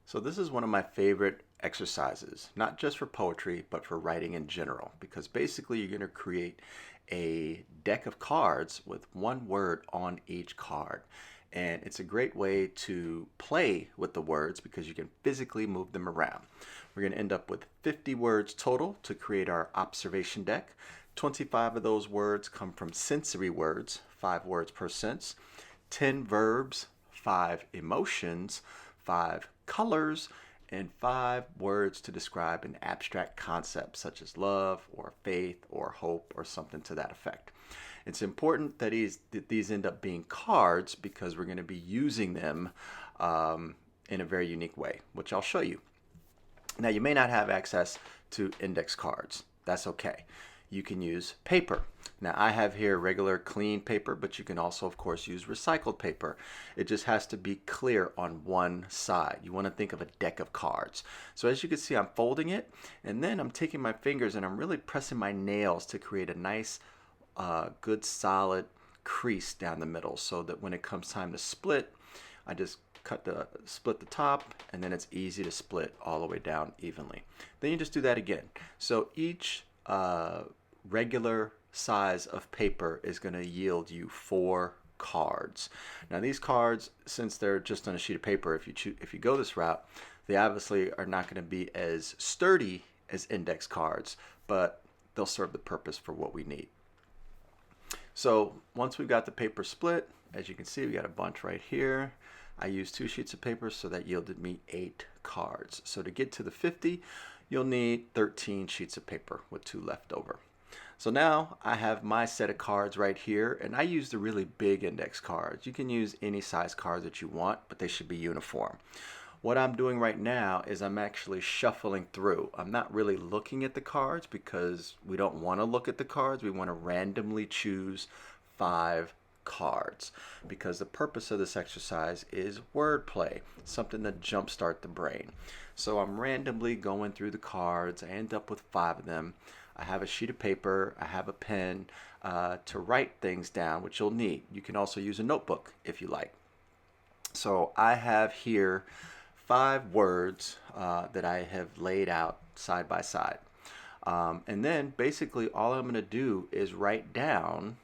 So this is one of my favorite exercises, not just for poetry, but for writing in general, because basically you're going to create a deck of cards with one word on each card. And it's a great way to play with the words because you can physically move them around. We're going to end up with 50 words total to create our observation deck. 25 of those words come from sensory words, 5 words per sense, 10 verbs, 5 emotions, 5 colors, and 5 words to describe an abstract concept such as love or faith or hope or something to that effect. It's important that these end up being cards because we're going to be using them in a very unique way, which I'll show you. Now, you may not have access to index cards. That's okay. You can use paper. Now, I have here regular clean paper, but you can also, of course, use recycled paper. It just has to be clear on one side. You want to think of a deck of cards. So as you can see, I'm folding it, and then I'm taking my fingers and I'm really pressing my nails to create a nice, good, solid crease down the middle so that when it comes time to split, I just split the top, and then it's easy to split all the way down evenly. Then you just do that again. So each regular size of paper is going to yield you 4 cards. Now these cards, since they're just on a sheet of paper, if you go this route, they obviously are not going to be as sturdy as index cards, but they'll serve the purpose for what we need. So once we've got the paper split, as you can see, we got a bunch right here. I used 2 sheets of paper, so that yielded me 8 cards. So to get to the 50, you'll need 13 sheets of paper with 2 left over. So now I have my set of cards right here, and I use the really big index cards. You can use any size cards that you want, but they should be uniform. What I'm doing right now is I'm actually shuffling through. I'm not really looking at the cards because we don't want to look at the cards. We want to randomly choose 5 cards because the purpose of this exercise is wordplay, something to jumpstart the brain. So I'm randomly going through the cards. I end up with 5 of them. I have a sheet of paper, I have a pen to write things down, which you'll need. You can also use a notebook if you like. So I have here 5 words that I have laid out side by side. And then basically all I'm going to do is write down,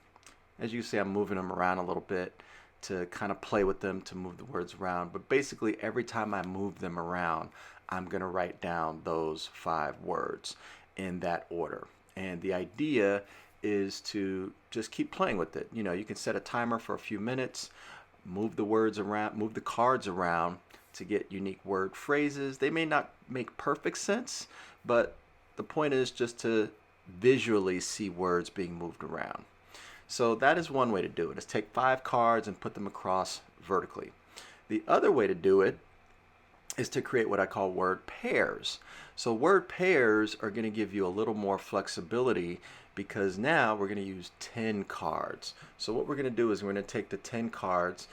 as you see, I'm moving them around a little bit to kind of play with them to move the words around. But basically every time I move them around, I'm going to write down those 5 words in that order. And the idea is to just keep playing with it. You know, you can set a timer for a few minutes, move the words around, move the cards around to get unique word phrases. They may not make perfect sense, but the point is just to visually see words being moved around. So that is one way to do it, is take 5 cards and put them across vertically. The other way to do it is to create what I call word pairs. So word pairs are going to give you a little more flexibility because now we're going to use 10 cards. So what we're going to do is we're going to take the 10 cards.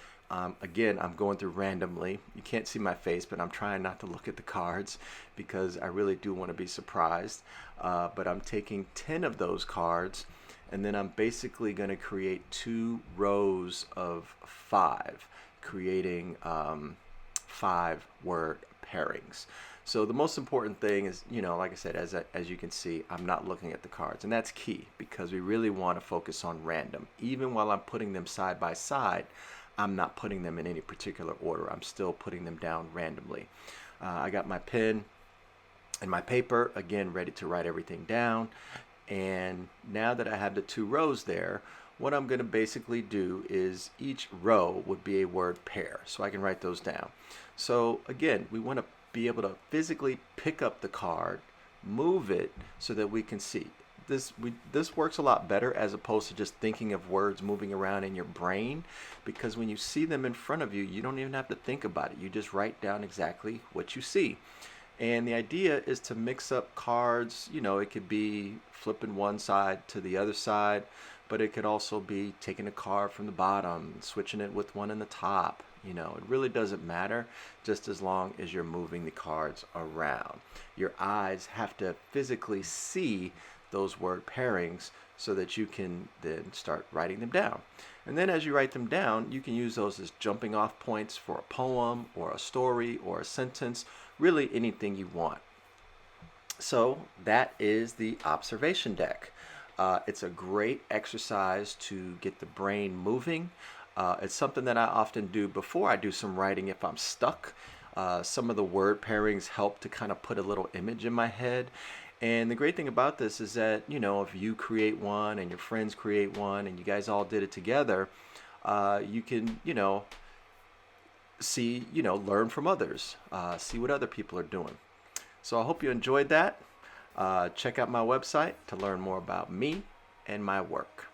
Again, I'm going through randomly. You can't see my face, but I'm trying not to look at the cards because I really do want to be surprised. But I'm taking 10 of those cards, and then I'm basically going to create 2 rows of 5, creating 5 word pairings. So the most important thing is, you know, like I said, as you can see, I'm not looking at the cards, and that's key because we really want to focus on random. Even while I'm putting them side by side, I'm not putting them in any particular order. I'm still putting them down randomly. I got my pen and my paper, again, ready to write everything down. And now that I have the 2 rows there, what I'm going to basically do is each row would be a word pair. So I can write those down. So again, we want to be able to physically pick up the card, move it so that we can see. This works a lot better as opposed to just thinking of words moving around in your brain, because when you see them in front of you, you don't even have to think about it. You just write down exactly what you see. And the idea is to mix up cards. You know, it could be flipping one side to the other side, but it could also be taking a card from the bottom, switching it with one in the top. You know, it really doesn't matter just as long as you're moving the cards around. Your eyes have to physically see those word pairings so that you can then start writing them down. And then as you write them down, you can use those as jumping off points for a poem or a story or a sentence, really anything you want. So that is the observation deck. It's a great exercise to get the brain moving. It's something that I often do before I do some writing if I'm stuck. Some of the word pairings help to kind of put a little image in my head. And the great thing about this is that, if you create one and your friends create one and you guys all did it together, you can, see, learn from others, see what other people are doing. So I hope you enjoyed that. Check out my website to learn more about me and my work.